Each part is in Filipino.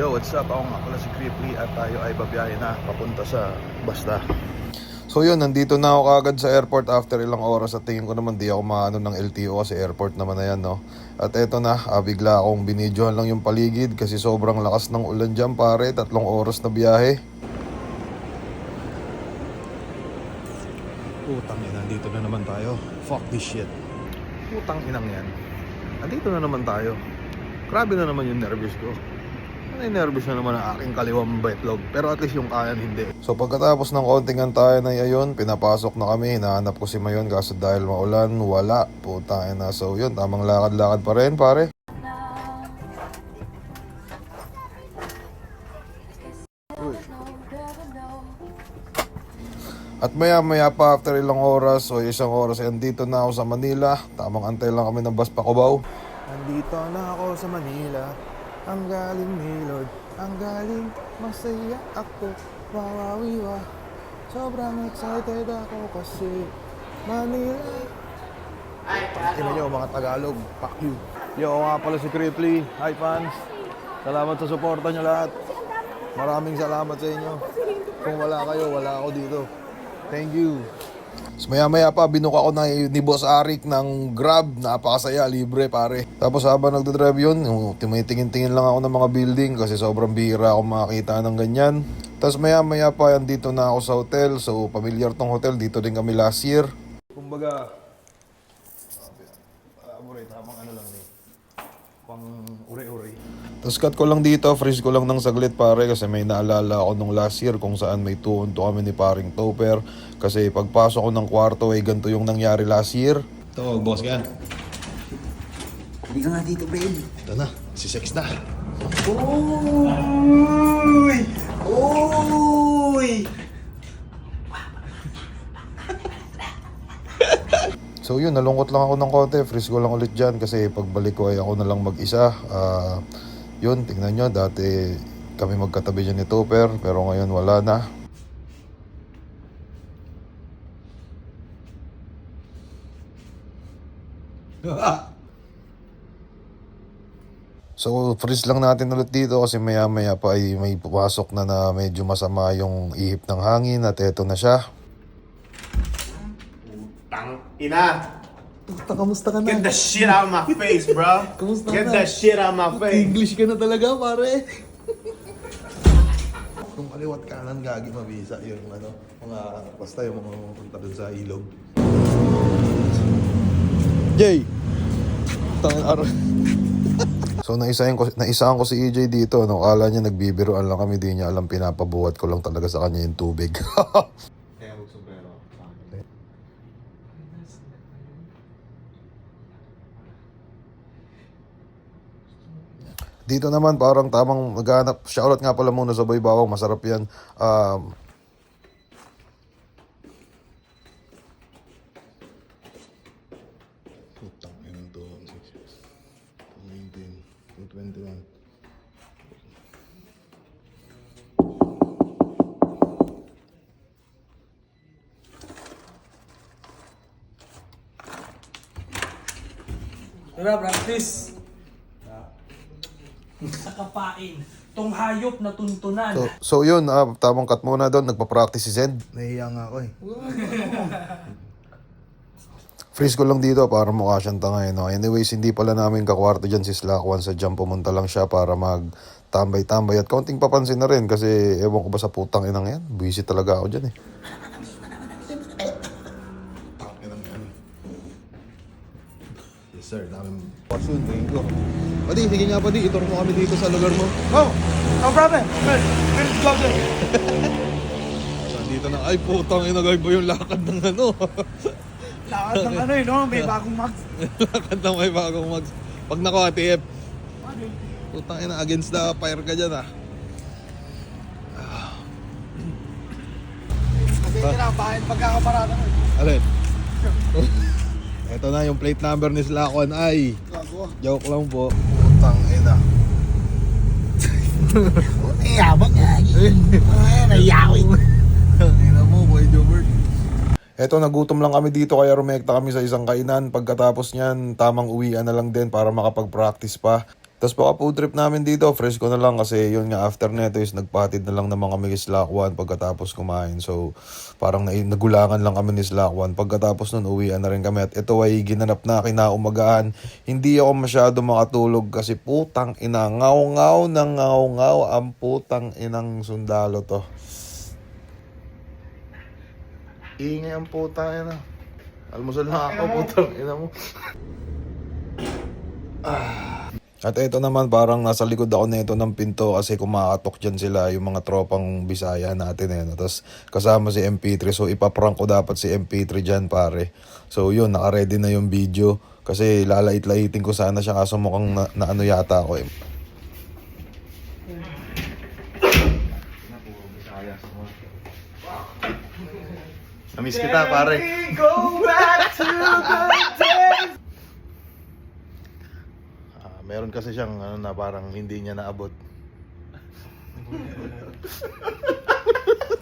Yo, what's up? Ako nga pala si Creeply at tayo ay babiyahe na papunta sa Basta. So yun, nandito na ako kagad sa airport after ilang oras at tingin ko naman di ako maano ng LTO kasi airport naman na yan, no? At eto na, bigla akong binidyohan lang yung paligid kasi sobrang lakas ng ulan dyan pare, 3 oras na biyahe. Putang ina, nandito na naman tayo. Fuck this shit. Putang inang yan. Nandito na naman tayo. Grabe na naman yung nervous ko. Nervous na naman ang aking kaliwang betlog. Pero at least yung kanan hindi. So pagkatapos ng konting antayan na yun, pinapasok na kami. Hinahanap ko si Mayon kaso dahil maulan, wala. Putang ina. So yun, tamang lakad-lakad pa rin pare. Uy. At maya pa after ilang oras o isang oras ay andito na ako sa Manila. Tamang antay lang kami ng bus pa Cubao. Andito na ako sa Manila. Ang galing ni Lord, ang galing, masaya ako, wawawiwa. Sobrang excited ako kasi Manila. Ina nyo mga Tagalog, fuck you. Yo, nga pala si Creeply. Hi fans, salamat sa suporta nyo lahat. Maraming salamat sa inyo. Kung wala kayo, wala ako dito. Thank you. So maya pa binuka ko na ni Boss Arik ng Grab, napakasaya, libre pare. Tapos habang nagdadrive yun, tumitingin-tingin lang ako ng mga building kasi sobrang bihira ako makakita ng ganyan. Tapos maya pa dito na ako sa hotel, so familiar tong hotel, dito din kami last year. Kumbaga, tamang ano lang eh, pang uri-uri. Tapos cut ko lang dito, freeze ko lang ng saglit pare kasi may naalala ako nung last year kung saan may 2-on-2 kami ni paring Topper. Kasi pagpasok ko ng kwarto ay ganito yung nangyari last year. Ito, boss ka. Hindi ka nga dito, babe. Ito na, si Sex na. Uy! Uy! So yun, nalungkot lang ako ng konti. Freeze ko lang ulit dyan kasi pagbalik ko ay ako na lang mag-isa. Yun, tingnan nyo, dati kami magkatabi dyan ni Topper, pero ngayon wala na. So freeze lang natin ulit dito kasi maya pa ay may pumasok na medyo masama yung ihip ng hangin at eto na siya. Tang ina! Kamusta ka na? Get the shit out of my face, bro! Kamusta Get na? that shit out of my face! English ka na talaga, pare. Kung kaliwat kanan gagi mabisa yung ano, basta yung mga punta dun sa ilog. Jay! Tangin araw. So naisahan ko si EJ dito, no? Akala niya nagbibiroan lang kami, di niya alam pinapabuhat ko lang talaga sa kanya yung tubig. Dito naman parang tamang maghanap. Shoutout nga pala muna sa Boy Bawang, masarap yan. Putang ina to. 19, 21. Tara, practice. Sa kapain, tong hayop na tuntunan. So yun, tamang cut muna doon. Nagpa-practice si Zed. Nahiya nga ako eh. Freeze ko lang dito para mukha siyang tanga, no? Anyways, hindi pala namin kakwarto dyan si Slack. Once sa jump, pumunta lang siya para mag-tambay-tambay. At kaunting papansin na rin kasi ewan ko ba sa putang inang yan. Busy talaga ako dyan eh. Yes sir, namin pasun, tingin ko. Padi, sige nga padi, ituro mo kami dito sa lugar mo. Oh, no problem. First vlog eh. Nandito na, ay putang ina, ba yung lakad ng ano? Lakad ng ano eh, no? May bagong mags. Lakad ng may bagong mags. Pag nako ATF. Putang ina, against the fire ka dyan ah. Kasi tinabahin pagkakaparada ko. Alin? Ito na yung plate number ni Slakon ay. Joke lang po. Putang ina. Yabang nga. Nayawin. Ina mo, boy Jobert. Eto, nagutom lang kami dito kaya rumekta kami sa isang kainan. Pagkatapos niyan, tamang uwian na lang din para makapag-practice pa. Tapos baka food trip namin dito, fresh ko na lang kasi yun nga after neto is nagpatid na lang naman kami kay Slack 1 pagkatapos kumain. So parang nagulangan lang kami ni Slack 1. Pagkatapos nun uwian na rin kami at ito ay ginanap na kinaumagaan. Hindi ako masyado makatulog kasi putang ina, ngaw-ngaw na ngaw-ngaw ang putang inang sundalo to. Ingay ang putang ina. Almusal na ako putang ina mo. At ito naman parang nasa likod ako nito ng pinto kasi kumakatok dyan sila yung mga tropang Bisaya natin eh. Tapos kasama si MP3 so ipaprank ko dapat si MP3 dyan pare. So yun, naka-ready na yung video kasi lalait-laitin ko sana siya kaso mukhang na ano yata ako eh. Namiss kita pare. Meron kasi siyang ano na parang hindi niya naabot.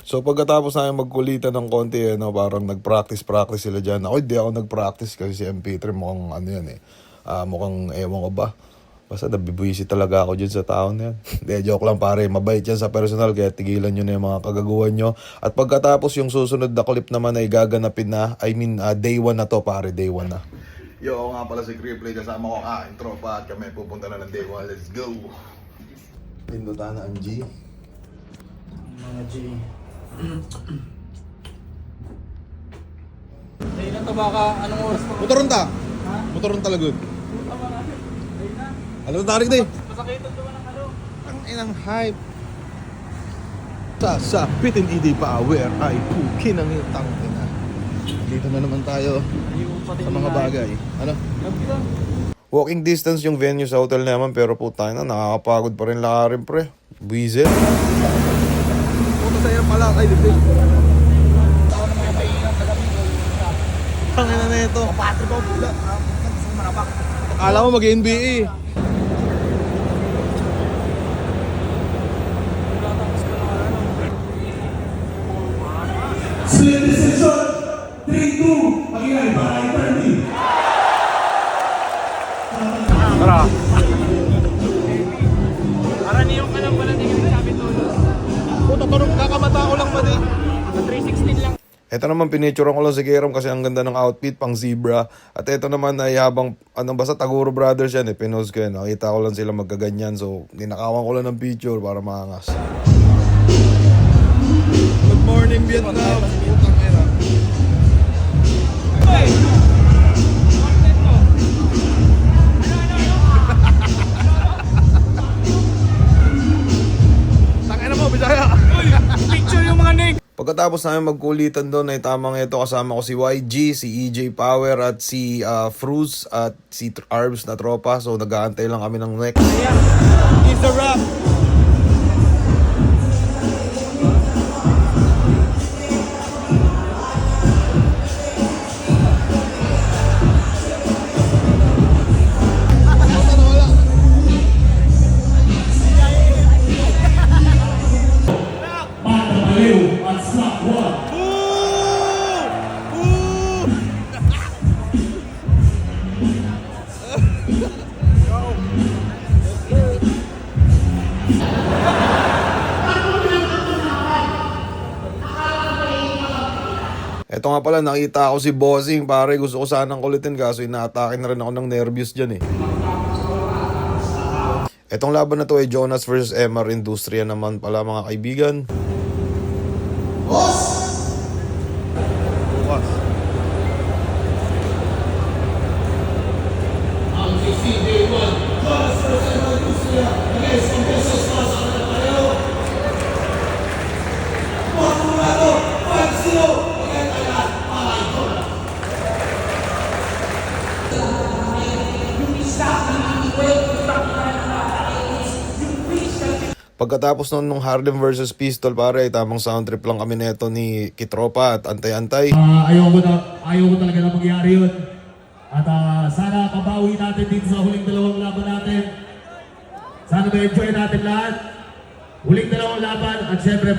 So pagkatapos namin magkulitan ng konti, parang nag-practice sila dyan. Ako hindi ako nag-practice kasi si MP3 mukhang ano yan eh. Mukhang ewan ko ba. Basta nabibwisi talaga ako dyan sa tao na yan. Hindi, joke lang pare. Mabait yan sa personal kaya tigilan nyo na yung mga kagaguhan nyo. At pagkatapos yung susunod na clip naman ay gaganapin na. Day 1 na to pare. Day 1 na. Yo, ako nga pala si Criplay. Kasama ko ang tropa at kami pupunta na ng Day 1. Let's go! Pindutan na ang G. Mga G. Ilan to baka anong oras pa? Motoron ta! Motoron talaga. Alam mo tarik na eh. Masakitan to ng ano? Ang inang hype. Sa bitin hindi pa aware ay pukin ang itang ina. Dito na naman tayo sa mga bagay. Ano? Walking distance yung venue sa hotel naman pero puta na nakakapagod pa rin lakarin pre. Buizel. Puto sa'yo pala kay dito. Tangina na ito. Patro ba pula? Akala mo mag-NBA. Decision 3-2 Pagkakay para Eternity. Tara. Araniyon ka lang pala tingin sa sabi tulo. Puta parang kakamata ko lang ba di? 316 lang. Ito naman pinicturean ko lang si Keram kasi ang ganda ng outfit pang zebra. At ito naman ay habang basta Taguro Brothers yan eh. Pinost ko yan. Nakita ko lang sila magkaganyan. So ninakawan ko lang ng picture para maangas. Good morning Vietnam. Putang ina. Tangina mo Bisaya. Picture yung mga name. Pagkatapos namin magkulitan doon ay tamang ito kasama ko si YG, si EJ Power at si Fruz at si Arbs na tropa. So nag-aantay lang kami ng next. Is the rap. Matapaliw at Slack 1. Ito nga pala, nakita ako si Bossing, pare. Gusto ko sanang kulitin kaso inaatake na rin ako ng nervyos dyan eh. Etong laban na to ay Jonas vs. MR Industria naman pala mga kaibigan. Boss! Ang CCD1 Jonas vs. MR Industria against ang Pesos Plus ang nagpareho. Maturado 5-0 Pagkatapos nung Harlem vs. Pistol pare, tamang sound trip lang kami neto ni Kitropa at Antay-Antay. ayaw ko talaga na mangyari yun. At sana pabawi natin dito sa huling dalawang laban natin. Sana ma-enjoy natin lahat. Huling dalawang laban at syempre...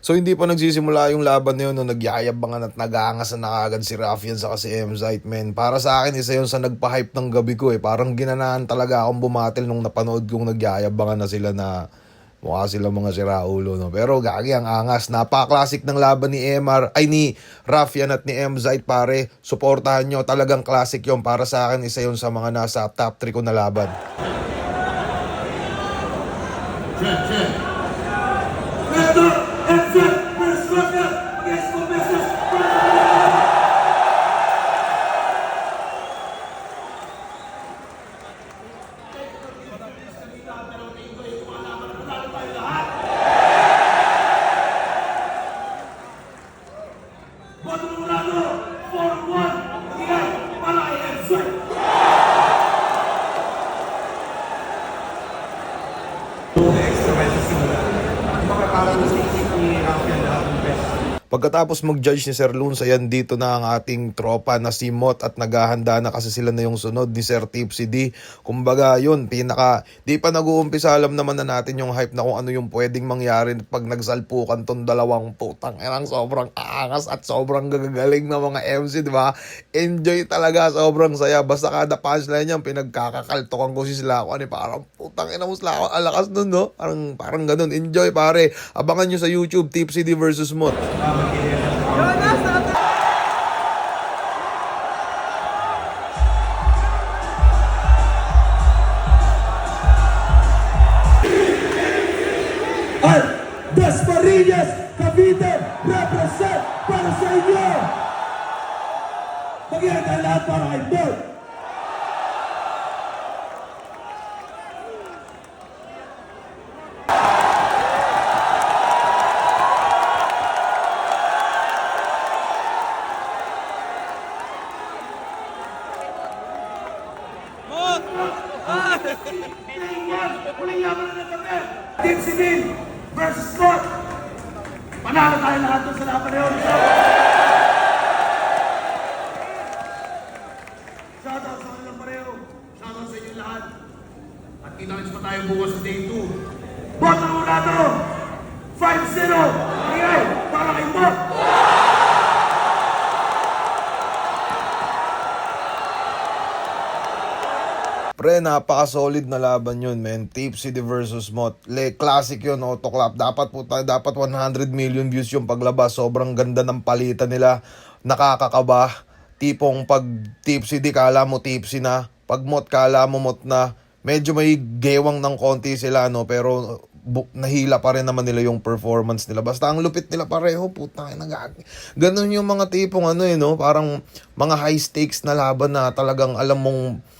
So hindi pa nagsisimula yung laban na yun, no, nagyayabangan at nag-aangas na nakagad si Raffian sa si Mzite, men. Para sa akin, isa yun sa nagpa-hype ng gabi ko eh. Parang ginanaan talaga akong bumatil nung napanood kong nagyayabangan na sila na mukha sila mga siraulo, no. Pero gagi ang angas. Napaka-classic ng laban ni ni Raffian at ni Mzite, pare. Suportahan nyo, talagang classic yun. Para sa akin, isa yun sa mga nasa top 3 ko na laban. Pagkatapos mag-judge ni Sir Lunsa, yan dito na ang ating tropa na si Mot at naghahanda na kasi sila na yung sunod ni Sir Tipsy D. Kumbaga yun, di pa nag-uumpisa, alam naman na natin yung hype na kung ano yung pwedeng mangyari pag nagsalpukan tong dalawang putang inang sobrang aangas at sobrang gagaling na mga MC, di ba? Enjoy talaga, sobrang saya. Basta kada punchline niyan, pinagkakakaltokan ko si Slako. Parang putang ina mo Slako, alakas nun, no? Parang ganun. Enjoy, pare. Abangan nyo sa YouTube, Tipsy D versus Mot. Dasmariñas, Cavite, represent para sa inyo! Pag-iatan lahat para kay Mot! Team Civil versus Mot! Panalo tayo lahat doon sa laban na yun. Shoutout sa kanilang pareho. Shoutout sa inyo lahat. At kita-kits pa tayo bukas sa day 2. Mot ang urado! 5-0! Ingay! Para kay Mot! Pre, napaka-solid na laban yun, man. Tipsy D versus Mot. Classic yun, autoclap. Dapat 100 million views yung paglabas. Sobrang ganda ng palitan nila. Nakakakaba. Tipong pag Tipsy D, kala mo tipsy na. Pag Mot, kala mo Mot na. Medyo may gewang ng konti sila, no? Pero nahila pa rin naman nila yung performance nila. Basta ang lupit nila pareho, putang ina. Ganun yung mga tipong no? Parang mga high stakes na laban na talagang alam mong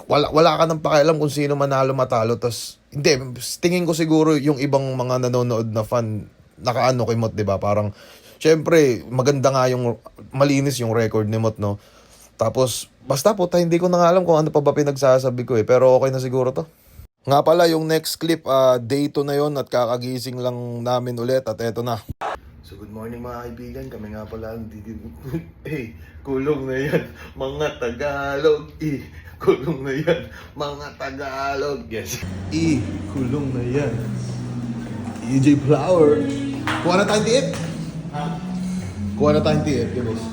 wala ka nang pakialam kung sino manalo matalo. Tas hindi, tingin ko siguro yung ibang mga nanonood na fan nakaano kay Mot, 'di ba? Parang syempre maganda nga yung malinis yung record ni Mot, no. Tapos basta hindi ko na nga alam kung ano pa ba pinagsasabi ko pero okay na siguro to. Nga pala yung next clip, day 2 na yon at kakagising lang namin ulit at eto na. So good morning mga kaibigan, kami nga pala ang kulong na yan, mga Tagalog, kulong na yan, mga Tagalog, yes. Kulong na yan. EJ Flower. Kuha na tayong tiip. Kuha na tayong tiip, guys.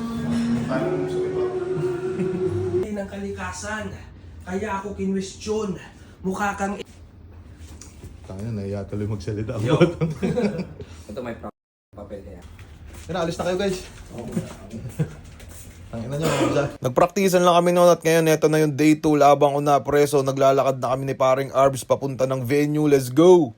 ng kalikasan. Kaya ako kinwestiyon. Mukha kang... Tayo na, naiya tuloy magsalita. Yo. Ito may papel kaya. Alis na kayo guys. Ang ina nyo, Nagpraktisan lang kami noon at ngayon eto na yung day 2 labang ko na preso. Naglalakad na kami ni paring Arbs papunta ng venue. Let's go!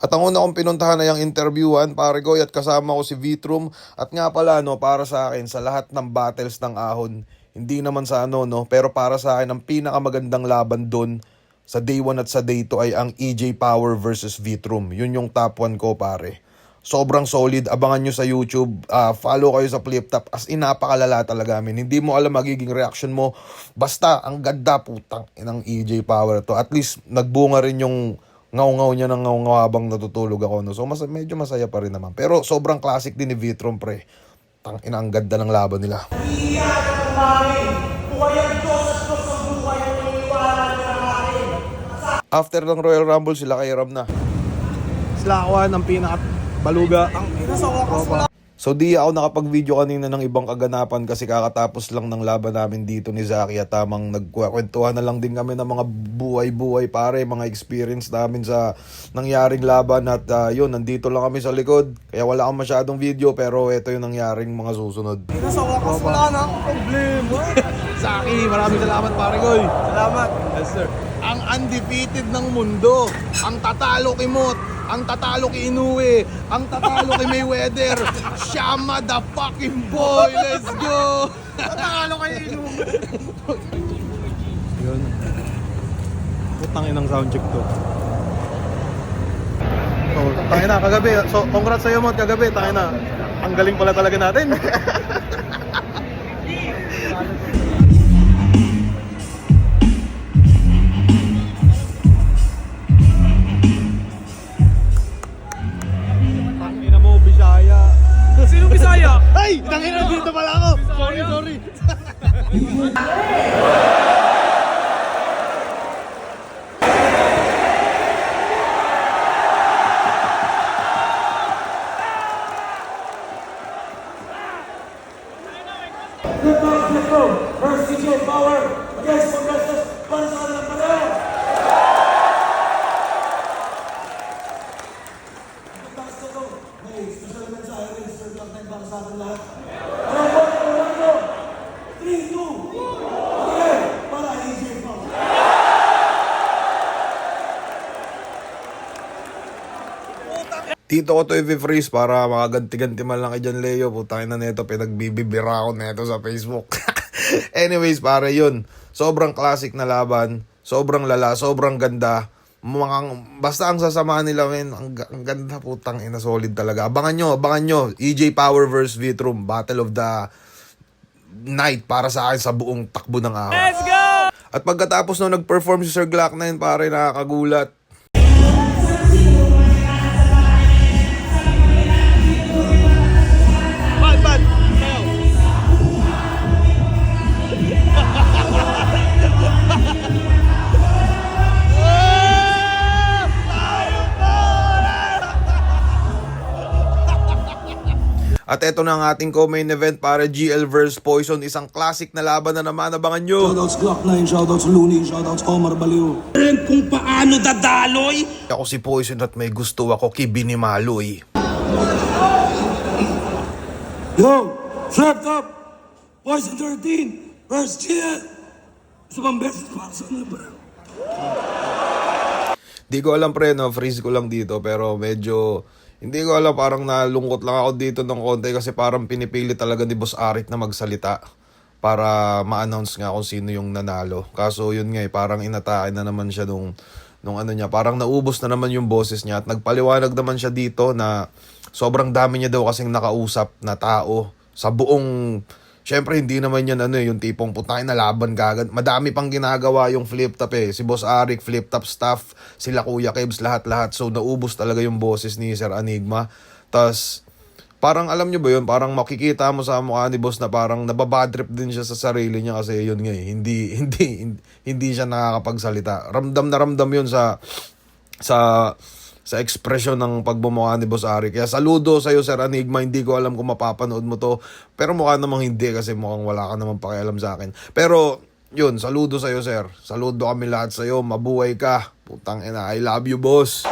At ang una kong pinuntahan na yung interviewhan, pare Goy, at kasama ko si Vitrum. At nga pala, para sa akin, sa lahat ng battles ng ahon, hindi naman sa pero para sa akin, ang pinakamagandang laban doon sa day 1 at sa day 2 ay ang EJ Power versus Vitrum. Yun yung top 1 ko, pare. Sobrang solid. Abangan nyo sa YouTube. Follow kayo sa Flip Top. As in, napakalala talaga, min. Hindi mo alam magiging reaction mo. Basta, ang ganda, putang inang EJ Power to. At least, nagbunga rin yung ngaw-ngaw niya ng ngaw-ngaw habang natutulog ako. No? So, medyo masaya pa rin naman. Pero, sobrang classic din ni Vitrum, pre. Tang ina, ang ganda ng laban nila. Iyan ang kumain. Buhay ang Diyos at Diyos ang buhay ang iniwala After ng Royal Rumble, sila kay Ram na. Slakwan ang pinaka-baluga. Ang pinasa So di ako nakapag-video kanina ng ibang kaganapan kasi kakatapos lang ng laban namin dito ni Zaki at tamang nagkwentuhan na lang din kami ng mga buhay-buhay pare, mga experience namin sa nangyaring laban at yun, nandito lang kami sa likod. Kaya wala akong masyadong video pero ito yung nangyaring mga susunod. Sa wakas wala na akong problema. Zaki, maraming salamat pare ko. Salamat. Yes sir. Ang undefeated ng mundo, ang tatalo kay Mot, ang tatalo kay Inoue, ang tatalo kay Mayweather, Shama the fucking boy, let's go! Tatalo kay Inoue. Yun. Putang inang soundcheck to. Oh, tangin na, kagabi. So, congrats sa'yo Mot, kagabi, tangin na. Ang galing pala talaga natin. Tangina mo, Bisaya. Sino Bisaya? Ay! Tangina, dito pala ako! Sorry. Good luck, let's go. First DJ Power against Progressive. Para sa kanilang pareho. Taas na to. May special mensahe rin. Sir Black Knight para sa ating lahat. Ang bola ng Orlando. 3, 2, okay. Para AJ Power. Tito ko to i-freeze para makaganti-ganti man lang kay John Leo. Putangin na neto, pinagbibibira ko neto sa Facebook. Anyways, pare yun. Sobrang classic na laban. Sobrang lala, sobrang ganda. Basta ang sasamahan nila, men. Ang ganda, putang ina, solid talaga. Abangan nyo. EJ Power vs. Vitrum. Battle of the night para sa akin sa buong takbo ng araw. Let's go! At pagkatapos nung nag-perform si Sir Glock 9, pare, nakakagulat. At eto na ang ating co-main event para GL vs Poison. Isang classic na laban na naman. Abangan nyo. Shoutouts Glock 9, shoutouts Looney, shoutouts Omar Baliw. Rin kung paano dadaloy. Ako si Poison at may gusto ako kay Binimaloy. Yo, wrapped up. Poison 13 versus GL. Isa pang beses para sa number. Di ko alam pre, no? Freeze ko lang dito pero medyo... Hindi ko alam, parang nalungkot lang ako dito ng konti kasi parang pinipili talaga ni Boss Arik na magsalita para ma-announce nga kung sino yung nanalo. Kaso yun nga parang inatake na naman siya nung ano niya. Parang naubos na naman yung boses niya at nagpaliwanag naman siya dito na sobrang dami niya daw kasing nakausap na tao sa buong... Siyempre, hindi naman yan yung tipong putay na laban kagad. Madami pang ginagawa yung flip top eh. Si Boss Arik, flip top staff, sila Kuya Kebs, lahat-lahat. So, naubos talaga yung boses ni Sir Enigma. Tas parang alam nyo ba yun? Parang makikita mo sa mukha ni Boss na parang nababadrip din siya sa sarili niya kasi yun nga eh. Hindi siya nakakapagsalita. Ramdam na ramdam yun sa ekspresyon ng pagbumukha ni Boss Arik. Kaya saludo sa'yo, Sir Enigma. Hindi ko alam kung mapapanood mo to. Pero mukha namang hindi kasi mukhang wala ka namang pakialam sa akin. Pero, yun, saludo sa'yo, Sir. Saludo kami lahat sa'yo. Mabuhay ka. Putang ina, I love you, boss.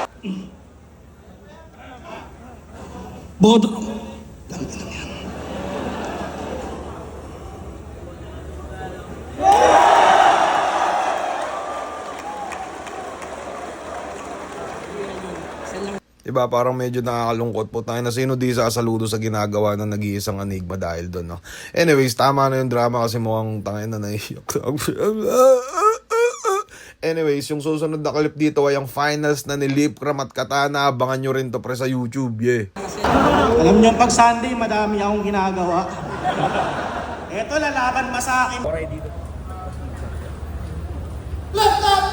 Bodo. Diba, parang medyo nakakalungkot po tayo na sino di sasaludo sa ginagawa ng nag-iisang Enigma dahil doon, no? Anyways, tama na yung drama kasi mukhang tangin na naiiyak. Anyways, yung susunod na clip dito ay ang finals na ni Lipcram at Katana. Abangan nyo rin to pre sa YouTube, yeah. Alam niyo, pag Sunday, madami akong ginagawa. Eto, lalaban pa sa akin. Left up!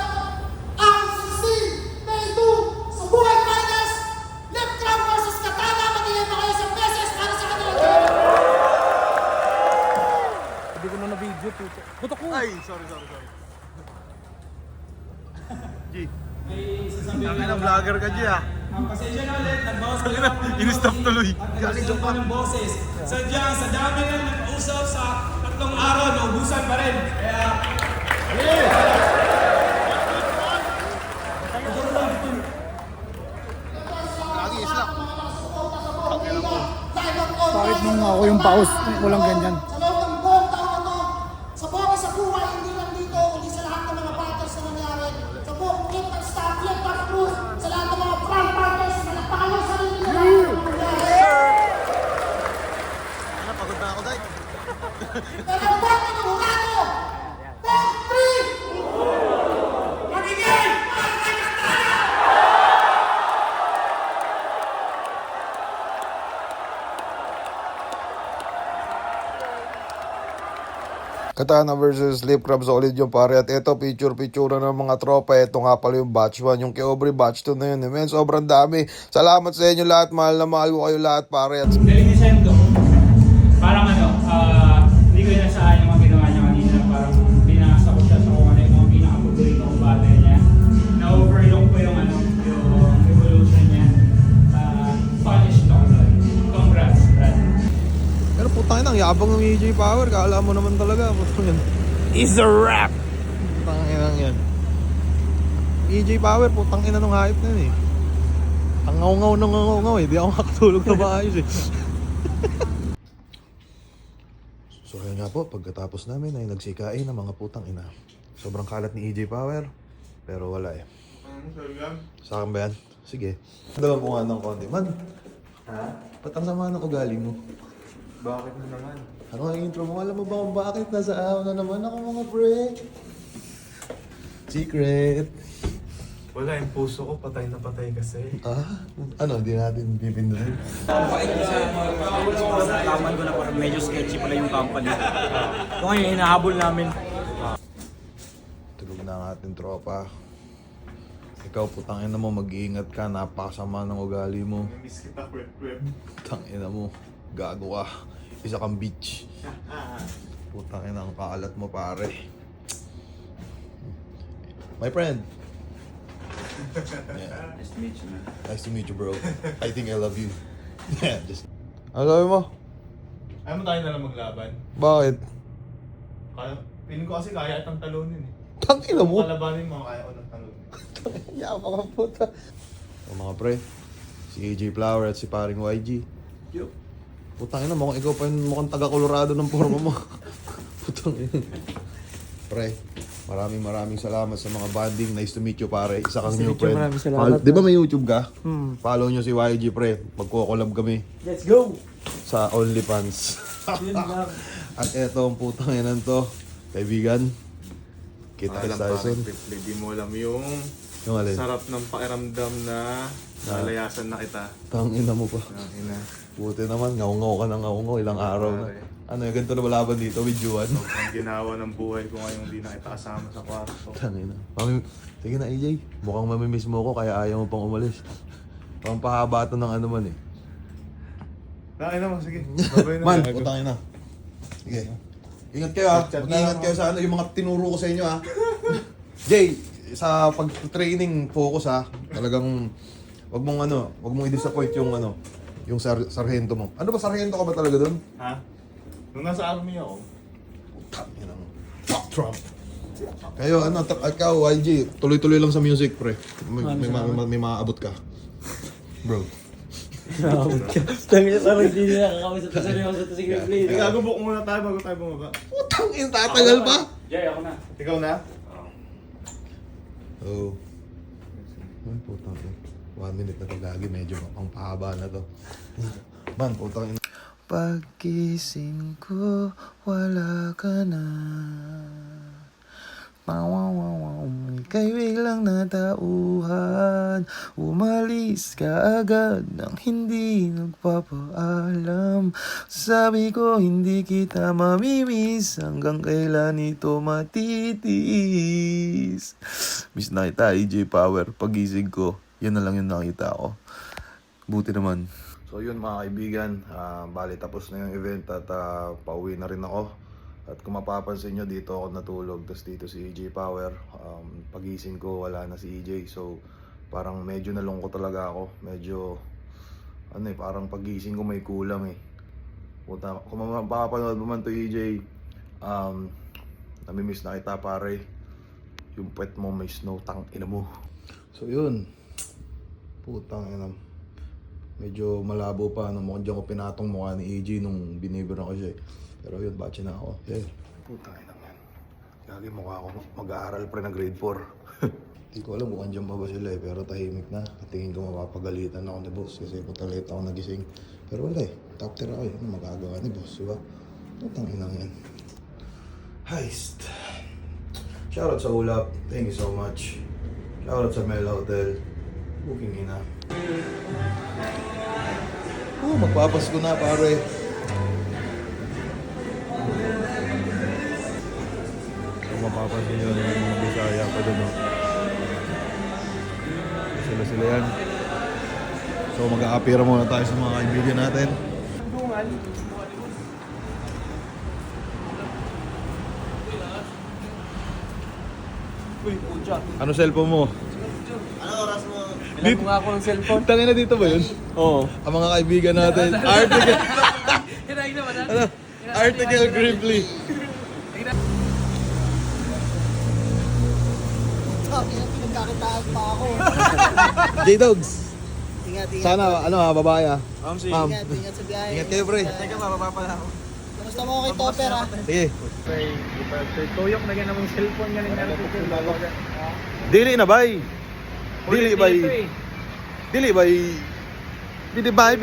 RCC May 2 sa Buhay Finals! Lipcram versus Katana! Magiging na kayo sa beses para sa kanila! Hindi ko na na-video, puto. Buto ko! Ay, sorry. G. Tangin na vlogger ka, G, ah. Pasensya na ulit, nagbawas Tangin na, in-stop tuloy. Galing joke pa ng boses. Sadyang sa dami na nag-usap sa 3 araw, naubusan pa rin. Kaya, Bakit nung ako yung paus, walang ganyan? Sa loob ng buong taon na to, sa buong sa buhay, hindi lang dito, kundi sa lahat ng mga battles na nangyari. Sa buong clip ng staff, clip ng crew, sa lahat ng mga front partners, sa nagpakalo sa sarili nila. Pagod na ako, Day. Pero ang buwan ng hurado, top 3! Magiging Katana versus Lip Crab, solid yung pare. At ito, picture-picture ng mga tropa. Ito nga pala yung batch 1. Yung kay Aubrey batch 2 na yun. Men, sobrang dami. Salamat sa inyo lahat. Mahal na mahal ko kayo lahat, pare. At Galing ni Sento. Parang hindi ko yun nasaan yung mga ginawa niya kanina. Parang binasa ko siya sa kung ano yung mga pinaka-paborito kong battle niya. Na-overlook ko yung yung evolution niya. Punished ako doon. Congrats, Brad. Pero putangin ang yabang ng EJ Power. Kala mo naman talaga. Putangin. Is a rap! Putangin lang yan. EJ Power, putangin na nung hype na yun eh. Ang ngaw-ngaw ng ngaw-ngaw eh. Di ako makatulog na maayos eh. so ayun nga po, pagkatapos namin ay nagsikain ng mga putang ina. Sobrang kalat ni EJ Power. Pero wala eh. Sa akin ba yan? Sige. Dawan ko nga ng konti. Man, ba't ang sama ng ugali mo? Bakit na naman? Ano ang intro mo? Alam mo ba kung bakit nasa aw na naman ako mga pre? Secret. Wala, yung puso ko patay na patay kasi. Ano? Hindi natin pipindutin. Nalaman ko na parang medyo sketchy pala yung company. Kung ngayon, hinahabol namin. Tulog na ang ating tropa. Ikaw, putangin na mo, mag-iingat ka. Napakasama ng ugali mo. Miss kita, kwep-kwep. Putangin na mo, gago ka. Isa kang bitch. Putangin ang kalat mo, pare. My friend. Yeah. Nice to meet you, man. Nice to meet you, bro. I think I love you. Yeah, just... Ano sabi mo? Ayaw mo tayo na lang maglaban. Bakit? Piling ko kasi kaya itang talunin eh. Tangina mo. Kalabanin mo, kaya ko ng talunin. Yawa ka puta. O mga pre, si AJ Flower at si paring YG. Yo. Putang ina, mukhang ikaw pa yung mukhang taga-Colorado ng forma mo. Putang ina. Pre, maraming salamat sa mga banding. Nice to meet you, pare. Isa kang new friend. Maraming salamat. Di ba may YouTube ka? Follow nyo si YG, pre. Magko-collab kami Let's go! sa OnlyFans. At eto ang putang ina to. Kaibigan, kita tayo soon. Di mo alam yung Yung alin? sarap ng pakiramdam na nalayasan na kita. Tangina mo pa. Ang ina. Buti naman, ngaw-ngaw ka ng ngaw-ngaw, ilang araw na. Ano yung ganito na malaban dito with Juan? Ang ginawa ng buhay ko ngayong hindi na kita kasama sa kwarto. Tangina. Sige na AJ, mukhang mamimiss mo ko kaya ayaw mo pang umalis. Pang pahaba to ng ano man eh. Nakin naman, sige. Babay na. Man, putangin na. Sige. Ingat kayo ha. Mag-ingat kayo sa ano, yung mga tinuro ko sa inyo ha. Jay, sa pag-training, focus ha. Talagang, wag mong i-disappoint yung yung sarhento mo. Ano ba, sarhento ka ba talaga doon? Ha? Nung nasa army ako, Tangina mo. Fuck Trump. Kayo, ikaw, YG, tuloy-tuloy lang sa music, pre. May maaabot ka. Bro. Tangin na parang hindi na nakakamisap sa seryoso to si Gameplay. gagabok muna tayo bago tayo bumaba. Putang ina, tatagal pa? Jay, ako na. Ikaw na? Oo. Ay, putang ina. 1 minute na to lagi, medyo pang pahaba na to. Man, putang ina. Pagkising ko, wala ka na. Ika'y biglang natauhan. Umalis ka agad nang hindi nagpapaalam. Sabi ko hindi kita mamimiss. Hanggang kailan ito matitiis. Miss na kita, AJ Power. Pagising ko, yan na lang yung nakita ko. Buti naman. So yun mga kaibigan, bali tapos na yung event at pauwi na rin ako. At kung mapapansin nyo, dito ako natulog. Tapos dito si EJ Power. Pagising ko, wala na si EJ. So, parang medyo nalungkot talaga ako. Medyo, parang pagising ko may kulang eh. Puta, kung mapapanood mo man to EJ, namimiss na kita pare. Yung pet mo may snow, tang ina mo. So yun, putang ina. Medyo malabo pa, mukhang dyan ko pinatong mukha ni EJ nung binibiro ko siya eh. Pero yun, batch na ako. Yeah. Putang ina man. Gagi mukha ako mag-aaral pa ng grade 4. Hindi ko alam kung andyan pa ba sila eh, pero tahimik na. Tingin ko mapapagalitan ako ni boss kasi puta late ako nagising. Pero wala eh, top tier ako eh. Ano magagawa ni boss, diba? Putang ina yan. Heist. Shoutout sa Ulap, thank you so much. Shoutout sa Mel Hotel. Booking ina. Magpapasko na pare. Kung mapapansin nyo yung mga Bisaya pa dun, no? Sila yan. So mag-a-appear muna tayo sa mga kaibigan natin. Ano cellphone mo? Ano oras mo? Dito nga ako ng cellphone. Tangin na dito ba yun? Oo. Ang mga kaibigan natin. Article. Ano? Article Grizzly. Pinagkakitaan pa ako. J-Dogs. Ingat. Sana, babae ah. Ingat sa biyahe. Ingat kayo pre. Teka, mababa pala ako. Kamusta mo kay Topper ha? Sige. Tuyok na ganun yung cellphone niya rin. Dili na bay. Dili bay. Dili bay. Bidi bye.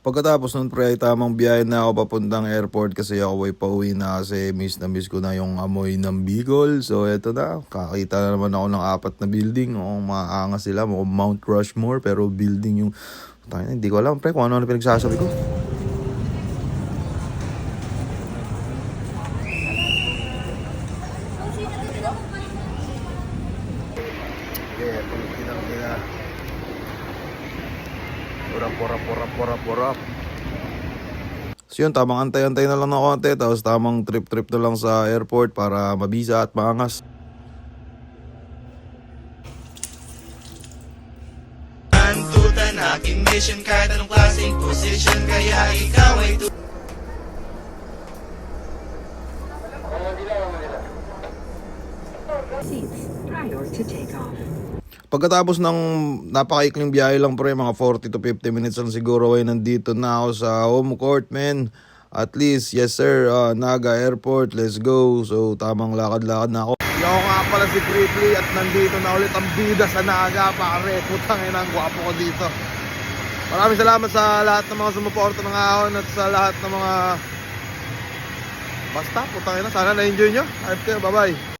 Pagkatapos nun pre ay tamang biyahe na ako papuntang airport kasi ako ay pauwi na kasi miss ko na yung amoy ng Bicol. So eto na, kakita na naman ako ng 4 na building. Maangas sila, mukhang Mount Rushmore pero building yung... Hindi ko alam pre kung ano pinagsasabi ko. Yeah, pinang-ina. Pura. So yun, tamang antay-antay na lang ng konti. Tapos tamang trip na lang sa airport para mabisa at maangas. Antutan aking mission kahit anong klaseng position, kaya ikaw ay Pagkatapos ng napakaikling biyahe lang pre, mga 40 to 50 minutes lang siguro ay nandito na ako sa home court men. At least, yes sir, Naga Airport, let's go. So tamang lakad-lakad na ako. Ako nga pala si Grizzly at nandito na ulit ang bida sa Naga pare. Putang ina, ang gwapo ko dito. Maraming salamat sa lahat ng mga sumuporta ng ahon at sa lahat ng mga... Basta, putang ina, sana na-enjoy nyo. Bye bye.